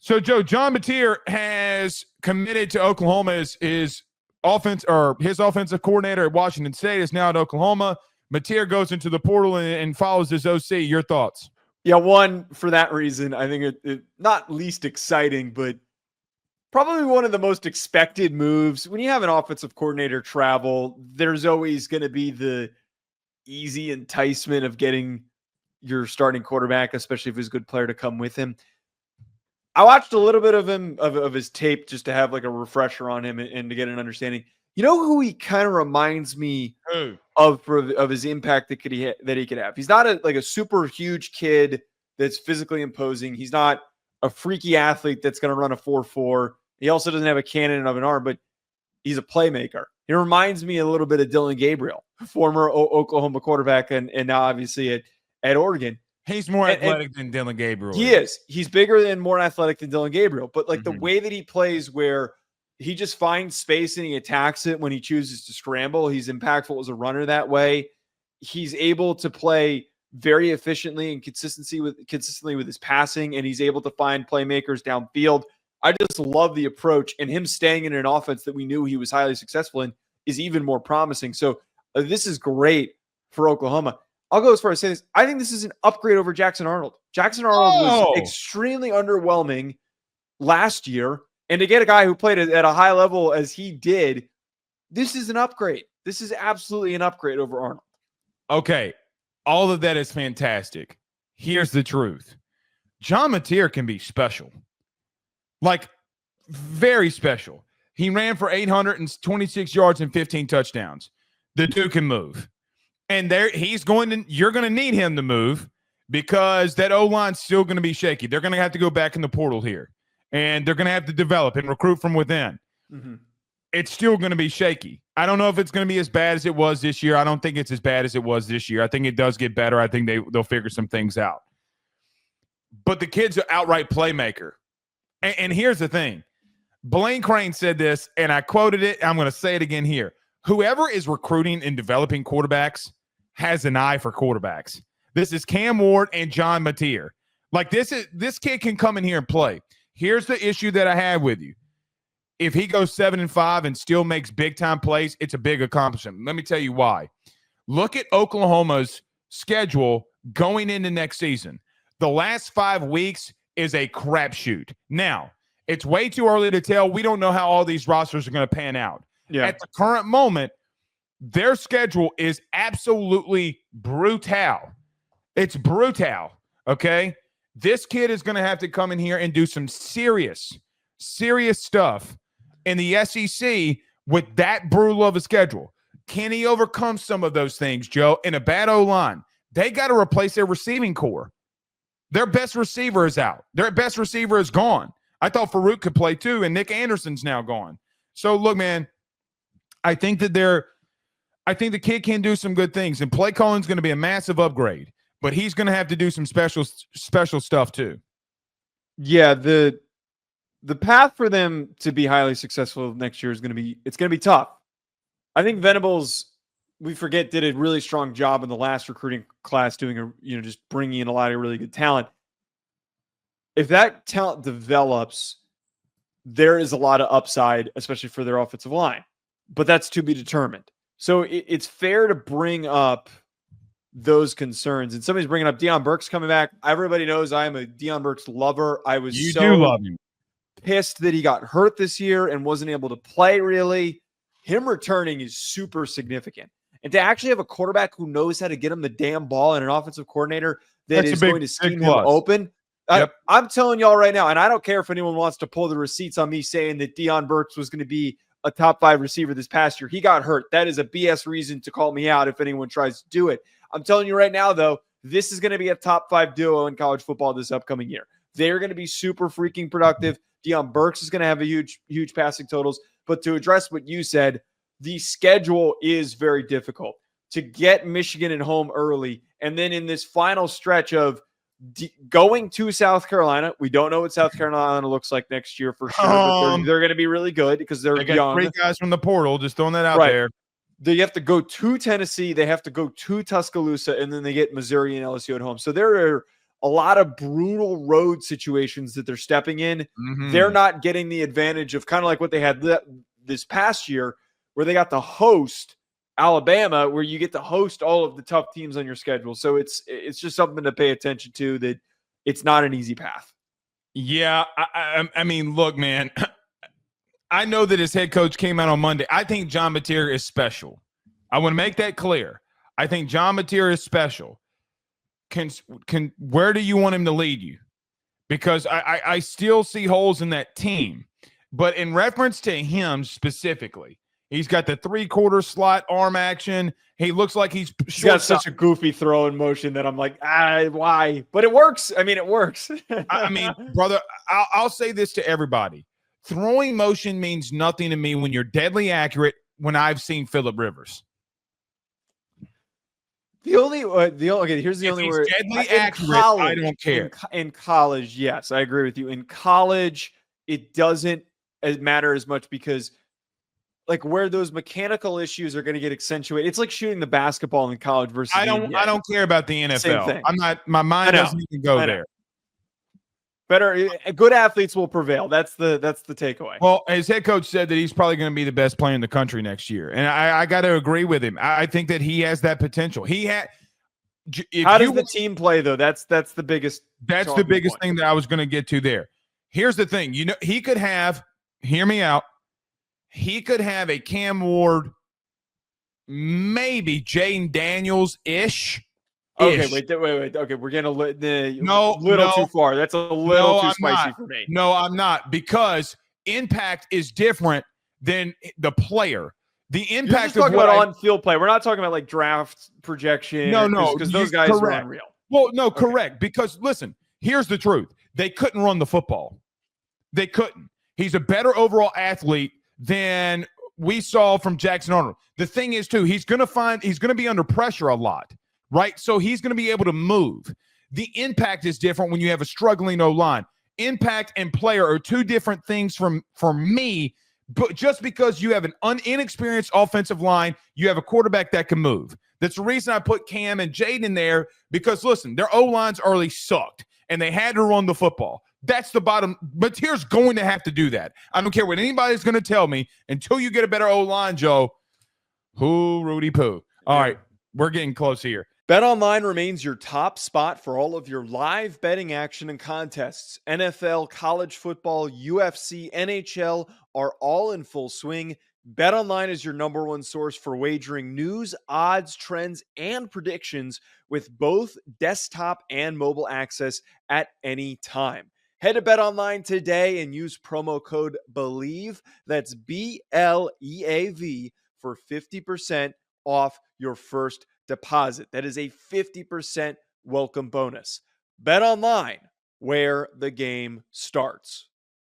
So, Joe, John Mateer has committed to Oklahoma as his offensive coordinator at Washington State is now at Oklahoma. Mateer goes into the portal and follows his OC. Your thoughts? Yeah, one, for that reason, I think it not least exciting, but probably one of the most expected moves. When you have an offensive coordinator travel, there's always going to be the easy enticement of getting your starting quarterback, especially if he's a good player, to come with him. I watched a little bit of him, of his tape, just to have like a refresher on him and to get an understanding. You know who he kind of reminds me of his impact that he could have? He's not a super huge kid that's physically imposing. He's not a freaky athlete that's going to run a 4.4. He also doesn't have a cannon of an arm, but he's a playmaker. He reminds me a little bit of Dillon Gabriel, former Oklahoma quarterback, and now obviously at Oregon. He's more athletic than Dillon Gabriel. He is. He's bigger and more athletic than Dillon Gabriel. But like the way that he plays, where he just finds space and he attacks it when he chooses to scramble. He's impactful as a runner that way. He's able to play very efficiently and consistently with his passing, and he's able to find playmakers downfield. I just love the approach, and him staying in an offense that we knew he was highly successful in is even more promising. So this is great for Oklahoma. I'll go as far as saying this. I think this is an upgrade over Jackson Arnold. Jackson Arnold was extremely underwhelming last year. And to get a guy who played at a high level as he did, this is an upgrade. This is absolutely an upgrade over Arnold. Okay. All of that is fantastic. Here's the truth. John Mateer can be special. Like, very special. He ran for 826 yards and 15 touchdowns. The dude can move. And you're going to need him to move because that O-line's still going to be shaky. They're going to have to go back in the portal here. And they're going to have to develop and recruit from within. Mm-hmm. It's still going to be shaky. I don't know if it's going to be as bad as it was this year. I don't think it's as bad as it was this year. I think it does get better. I think they'll figure some things out. But the kid's an outright playmaker. And here's the thing. Blaine Crane said this, and I quoted it. I'm going to say it again here. Whoever is recruiting and developing quarterbacks has an eye for quarterbacks. This is Cam Ward and John Mateer. Like, this kid can come in here and play. Here's the issue that I have with you. If he goes 7-5 and still makes big-time plays, it's a big accomplishment. Let me tell you why. Look at Oklahoma's schedule going into next season. The last 5 weeks is a crapshoot. Now, it's way too early to tell. We don't know how all these rosters are going to pan out. Yeah. At the current moment, their schedule is absolutely brutal. It's brutal, okay? This kid is going to have to come in here and do some serious stuff in the SEC with that brutal of a schedule. Can he overcome some of those things, Joe? In a bad O-line, they got to replace their receiving core. Their best receiver is out. Their best receiver is gone. I thought Farouk could play too, and Nick Anderson's now gone. So, look, man, I think the kid can do some good things, and play calling's going to be a massive upgrade, but he's going to have to do some special stuff too. Yeah, the path for them to be highly successful next year is going to be tough. I think Venables, we forget, did a really strong job in the last recruiting class doing just bringing in a lot of really good talent. If that talent develops, there is a lot of upside, especially for their offensive line, but that's to be determined. So it's fair to bring up those concerns. And somebody's bringing up Deion Burks coming back. Everybody knows I am a Deion Burks lover. I was do love him. Pissed that he got hurt this year and wasn't able to play really. Him returning is super significant. And to actually have a quarterback who knows how to get him the damn ball and an offensive coordinator that is going to scheme him open. Yep. I'm telling y'all right now, and I don't care if anyone wants to pull the receipts on me saying that Deion Burks was going to be a top 5 receiver this past year. He got hurt. That is a BS reason to call me out if anyone tries to do it. I'm telling you right now, though, this is going to be a top 5 duo in college football this upcoming year. They're going to be super freaking productive. Deion Burks is going to have a huge passing totals. But to address what you said, the schedule is very difficult. To get Michigan at home early, and then in this final stretch of going to South Carolina, we don't know what South Carolina looks like next year for sure, but they're going to be really good because they're young. 3 guys from the portal, just throwing that out there. They have to go to Tennessee, they have to go to Tuscaloosa, and then they get Missouri and LSU at home. So there are a lot of brutal road situations that they're stepping in. They're not getting the advantage of kind of like what they had this past year, where they got to host Alabama, where you get to host all of the tough teams on your schedule. So it's just something to pay attention to, that it's not an easy path. Yeah, I mean, look, man, I know that his head coach came out on Monday. I think John Mateer is special. I want to make that clear. I think John Mateer is special. Where do you want him to lead you? Because I still see holes in that team. But in reference to him specifically, he's got the 3/4 slot arm action. He looks like he's got such a goofy throw in motion that I'm like, why? But it works. I mean, it works. I mean, brother, I'll say this to everybody. Throwing motion means nothing to me when you're deadly accurate when I've seen Phillip Rivers. Okay, here's the only word. Deadly accurate, I don't care. In college, yes, I agree with you. In college, it doesn't matter as much, because like where those mechanical issues are going to get accentuated. It's like shooting the basketball in college versus I don't care about the NFL. Same thing. I'm not, my mind doesn't even go there. Good athletes will prevail. That's the takeaway. Well, his head coach said that he's probably going to be the best player in the country next year, and I got to agree with him. I think that he has that potential. How does the team play though? That's the biggest. That's the biggest thing that I was going to get to there. Here's the thing. He could have. Hear me out. He could have a Cam Ward, maybe Jaden Daniels-ish. Okay, wait. Okay, we're getting a little too far. That's a little too spicy for me. No, I'm not, because impact is different than the player. The impact. You're just talking about on-field play. We're not talking about like draft projection. No, because those guys are unreal. Well, no, correct. Because listen, here's the truth: they couldn't run the football. They couldn't. He's a better overall athlete than we saw from Jackson Arnold. The thing is, too, he's going to be under pressure a lot. Right? So he's going to be able to move. The impact is different when you have a struggling O-line. Impact and player are two different things for me, but just because you have an inexperienced offensive line, you have a quarterback that can move. That's the reason I put Cam and Jaden in there, because, listen, their O-lines early sucked, and they had to run the football. That's the bottom. Mateer's going to have to do that. I don't care what anybody's going to tell me. Until you get a better O-line, Joe, Rudy Poo. All right, we're getting close here. BetOnline remains your top spot for all of your live betting action and contests. NFL, college football, UFC, NHL are all in full swing. BetOnline is your #1 source for wagering news, odds, trends, and predictions, with both desktop and mobile access at any time. Head to BetOnline today and use promo code BELIEVE, that's BLEAV, for 50% off your first deposit. That is a 50% welcome bonus. Bet online, where the game starts.